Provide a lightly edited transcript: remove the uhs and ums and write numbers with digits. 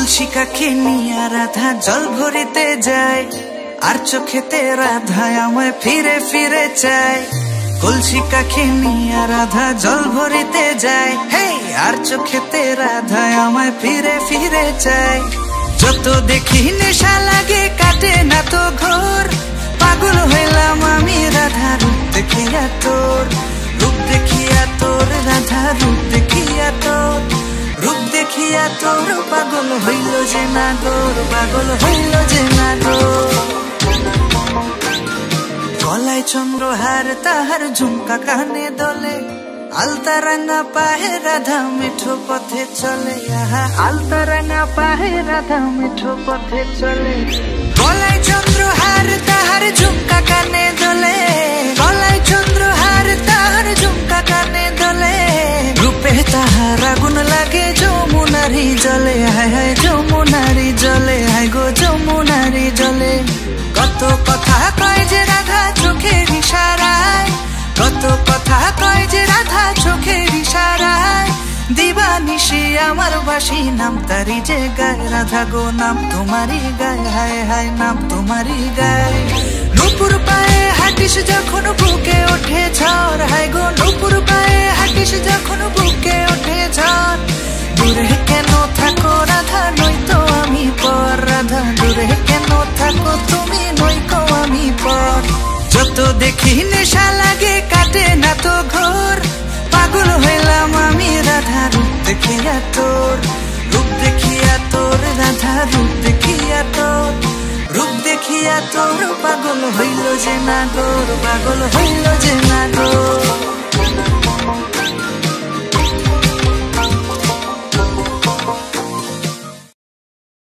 কলসি কাকে নিয়া রাধা জল ভরিতে যায়, আর চোখেতে রাধা আমায় ফিরে ফিরে চায়। কলসি কাকে নিয়া রাধা জল ভরিতে যায়, হে আর চোখেতে রাধা আমায় ফিরে ফিরে চায়। যত দেখি নেশা লাগে কাটে না তো ঘোর, পাগল হইলাম আমি রাধা রূপ দেখিয়া তোর, রূপ দেখিয়া তোর রাধা রূপ দেখিয়া তোর, রূপ দেখিয়া তোর পাগল হইল যে না গোর, পাগল হইল যে না গোর। গলায় চন্দ্রহার তাহার ঝুমকা কানে দোলে, আলতা রাঙা পাহে রাধা মিঠো পথে চলে, আহা আলতা রাঙা পাহে রাধা মিঠো পথে চলে। গলায় চন্দ্রহার তাহার ঝুমকা কানে দোলে, গলায় চন্দ্রহার তাহার ঝুমকা কানে দোলে। রূপে তাহার আগুন লাগে যমুনারি জলে, হায় হায় যমুনারি জলে, হায় গো যমুনারি জলে। কত কথা কয় যে রাধা চোখের ইশারায়, কত কথা কয় যে রাধা চোখের ইশারায়। দিবানিশি আমার বাসি নাম তারি যে গায়, রাধা গো নাম তোমারি গায়, হায় হায় নাম তোমারি গায়। নূপুর পায়ে হাঁটিস যখন বুকে ওঠে ঝড়, হায় গো নূপুর পায়ে হাঁটিস যখন বুকে ওঠে ঝড়। দূরে কেন থাকো রাধা নয়তো আমি পর, রাধা দূরে কেন থাকো তুমি নয়তো আমি পর। যত দেখি নেশা লাগে কাটে না তো ঘোর, পাগল হইলাম আমি রাধা রূপ দেখিয়া তোর, রূপ দেখিয়া তোর রাধা রূপ দেখিয়া তোর, রূপ দেখিয়া তোর পাগল হইল যে না গোর, পাগল হইল যে না গোর।